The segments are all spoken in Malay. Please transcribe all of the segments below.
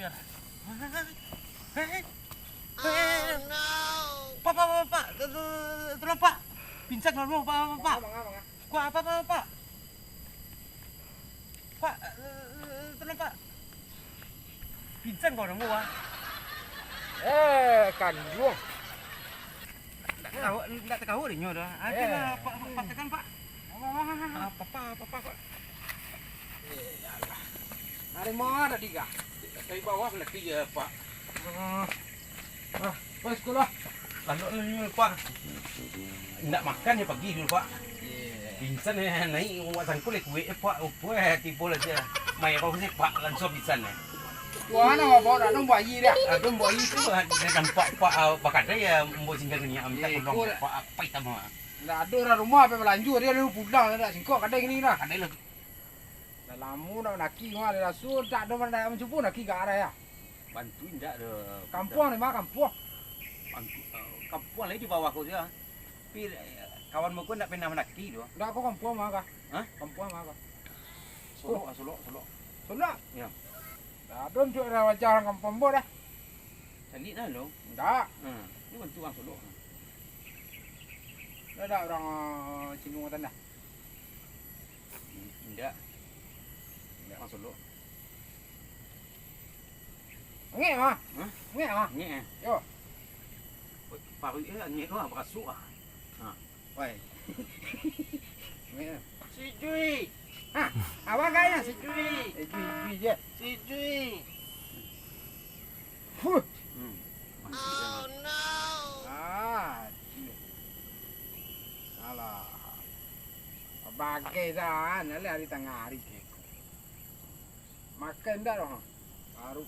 biar. Hei. Pak, tolong Pak. Pincang kamu, Pak. Kuah apa, Pak? Pak, tolong Pak. Pincang kau kamu, Pak. Kan gua. Tak tahu deh nyoda. Akhirnya Pak tekan Pak. Apa, Pak. Dari mana tiga? Dari bawah lagi ya, Pak. Pas sekolah. Lalu Pak. Tidak makan ya pagi dulu, Pak. Pingsan ya, naik wasan kulit kue Pak. Tipu aja. Mai kau sih Pak langsung pingsan ya. Wah, nama bawa dah buat gì dia. Aduh, buat itu dengan Pak bakat dia mau singgah dunia minta tolong Pak apa itu mah. Dah ada orang rumah apa belanja dia lu pulang dah singkok kadang ini dah. Kadang lu Dah lama dah naki mah dah sur tak ada mana yang mencupu naki ke arah ya. bantuin enggak ada. Kampung ni mah kampung. Kampung lagi di bawah aku dia. Tapi kawan mau nak pernah menaki tu. Dah kau kampung mah kah? Hah? Kampung mah kah? Solo. Sudah. Ya. Dah ada tu orang wajah orang kampung bo dah. Tadi dah lo. Dah. Ini bantu orang Solo. Dah ada orang Cina kata dah. Enggak. Orang Solo. Ngek mah. Hah? Ngek mah. Ngek. Yo. Pak ngek tu apa kasut ah. Woi. Ngek. Si Jui. Abang kaya si Jui. Jui je. Si Jui. Fuh. Oh no. Alah. Bagai dah, nanti hari tengah hari ke. Makan dah dong. Baru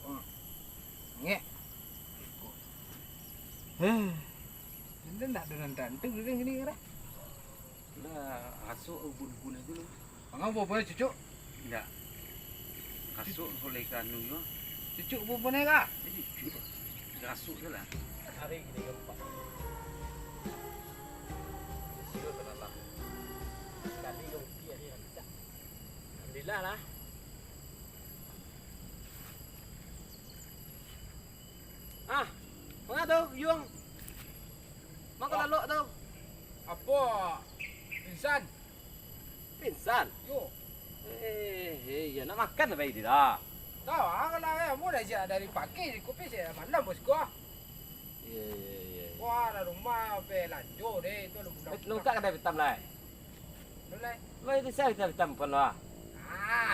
ngek. Nanti tak ada nanti gini kan? Dah kasut ubun-ubun aja lu. Angau boleh cucuk? Enggak. Kasut boleh kan nu. Cucuk boleh kah? Cucuk. Kasut je lah. Hari ini gempa. Siapa terasa? Kali rupiah ni tak. Alhamdulillah lah. Mana tu, Yung? Mak lalu tu. Apa? Insan? Pingsan. Yo. Ya nak makan apa ini dah? Tahu kalau kamu dah jadi dari pagi kopi saya malam bosku. Ya. Wah, ada rumah belanjo deh itu Lu kat kedai hitam lah. Boleh. Mai di saya hitam pun lah.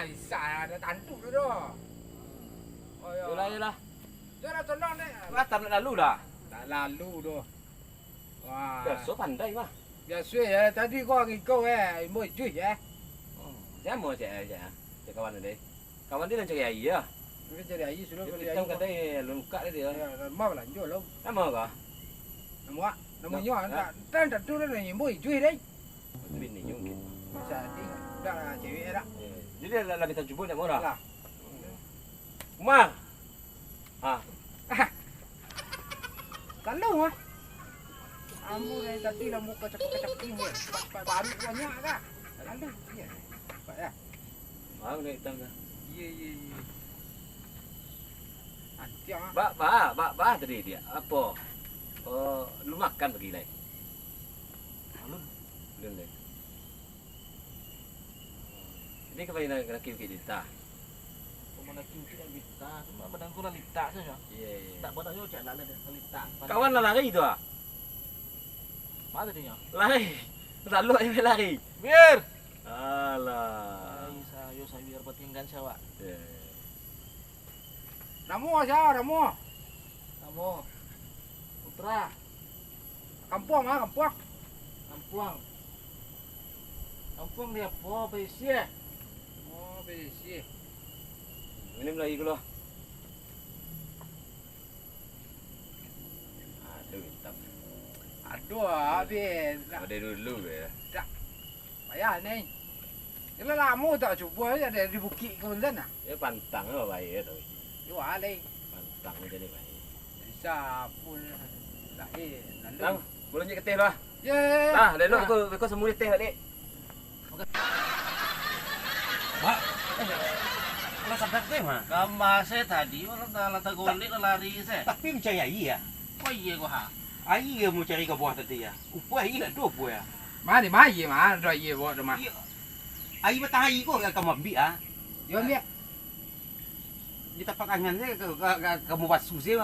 Bisa ada tantu tu doh. Oh ya. Yalah. Jangan tolong deh. Hitam nak lalu dah. Dah lalu doh. Wah. Biasa pandai mah. Biasa ya. Tadi kau ngikau mau cuy ya. Saya mau cek kawan dia. Kawan dia nak cari air ya. Kita cari air sudah beli air. Hitam kedai lu kat dia. Ya, rumah belanjo lo. Nama kah? Namanya tak tentu dah ni mau cuy deh. Bini Yung. Bisa di dah cewek dah. Jadi dah kita jumpa nak murah. Lah. Umar. Kalau ah. Kamu dari tadi lah muka cakap-cakap ini. Baru banyak kah? Lalu. Ya. Pak ya. Mau ni hitam dah. Iya. Anti ah. Ba tadi dia. Apa? Lu makan pergi lai. Belum. Ini kepada nak kiri kita. Mana kiri nak lita, cuma badan kurang lita saja. Ya. Tak boleh yo cak lala dah lita. Kawan lah lari tu ah. Mana dia? Lari. Lalu ai lari. Bir. Alah. Saya biar bertinggan sawa. Namu siapa namu? Kamu. Putra. Kampung ah kampung. Kampung dia apa besia? Oh besi. Minum lagi dulu. Aduh hitam. Aduh habis. Ada dulu ya. Payah ni. Kalau lama tak cuba ada di bukit kemudian ah. Ya pantang apa baik tu. Yo alai. Pantang jadi baik. Bisa pun lahir. Nang, boleh nyek teh lah. Ye. Nah, dah aku semua teh dik. Mak. Kelas sadar deh mah. Gambar saya tadi malah lata golek lari saya. Tapi mencari air ya. Oh iya gua ha. Air mau cari ke bawah tadi ya. Upah air nak dua buah ya. Mana mana ye mana dah ye bawa dah mah. Air batang air kau kamu ambil ah. Yo ambil. Di tapak angan saya kamu basuh sih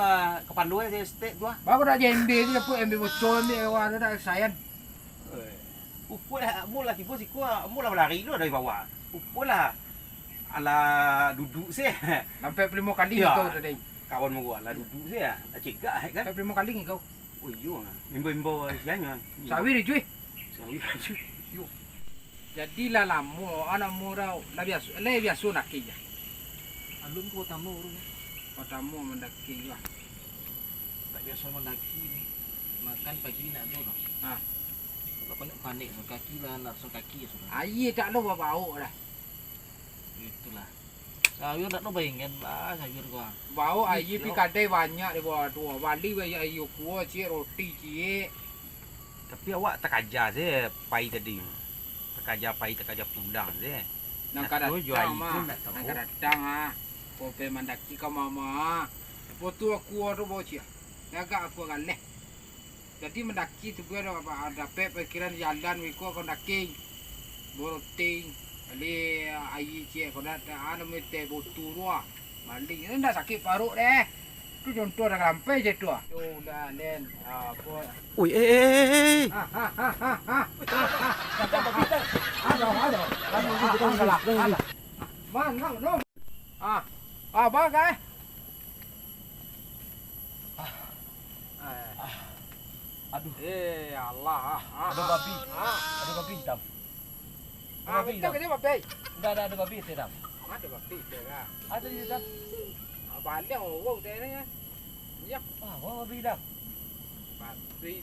ke panduan saya step tu ah. Baru dah MB tu dapat MB bocor ambil kawan dah sayan. Upah mula tipu sih gua mula berlari dulu dari bawah. Upah lah ala duduk sih. Sampai 5 kali Ya. kau tadi. Kawan mau gua lah duduk sih ya. Cegak kan. Sampai 5 kali kau. Oh iya. Imbo-imbo sianya. Sawi dia cuy. Sawi. Jadi lah lamo anak murau lebih biasa nak kia. Alun gua tamu ru. Patamu mendaki lah. Tak biasa mendaki ni. Makan pagi nak tu noh. Ha. Kalau panik kaki lah nak kaki sudah. Air tak lu bau dah. Itulah. Sayur nak bayangin lah sayur gua. Bau air pi kadai banyak di bawah tu. Bali banyak air kuah cik roti cik. Tapi awak tak ajar sih pai tadi. Tak ajar pai, tak ajar pulang sih. Nang Nak kada tahu jual datang itu mah. nak tahu. Nang kada datang ah. Kopi mendaki ke mama. Foto aku tu bau cik. Jaga aku galeh. Jadi mendaki tu gue ada pikiran jalan wiko kau daki. Boroting. Kali air cik kau dah anu mete botu ruah. Maling ini dah sakit paruk deh. Tu contoh dah sampai je tu. Tu dah len apa. Ui, Ada. Mana no. Bagai. Aduh, Allah. ada babi. Ada babi hitam. Kita kerja babi. Enggak ada babi hitam. Ada babi dah. Ada di hitam. Balik wow deh ni. Ya, Ah, wah babi hitam. babi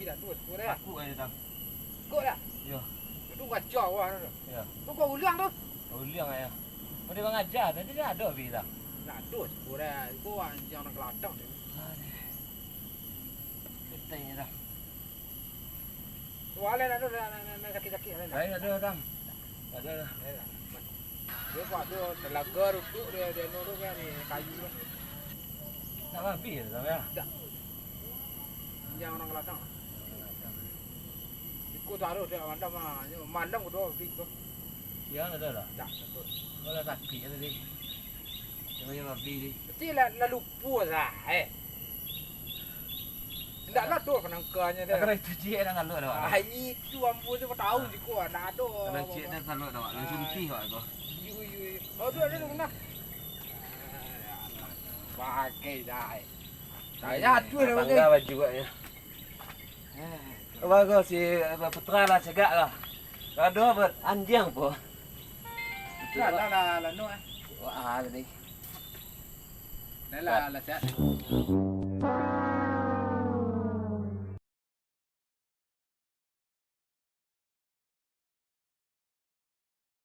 dah tu semua dah. Aku aja hitam. Kau dah. Ya. Tu kacau wah. Ya. Tu kau ulang tu. Oh, liang ayah. Mana bang ajar? Tadi dah ada babi hitam. Nak tu semua dah. Kau anjang nak keladang tu. Betul dah. Tu ala nak tu nak sakit-sakit ala. Saya ada hitam. Ada dah. Dia buat tu telaga duduk dia nuru kan ni kayu tu. Tak babi hitam ya. Anjang nak keladang. Ikut taruh dia mandam tu babi tu. Ya ada dah. Tak betul. Kalau sakit tadi. Cuma babi ni. Mesti lah lupa lah. Tidaklah tu penangkanya dia. Kalau itu cik dah kalau dah. Itu ampun tu tahu je kau nak ada. Kalau cik dah kalau dah. Langsung pih awak tu. Oh tu ada tu mana? Pakai dah. Saya tu dah pakai. Bangga baju ya. Bagus si putra lah cegak lah. Kado ber anjang po. Lah no. Wah, tadi. Lah set.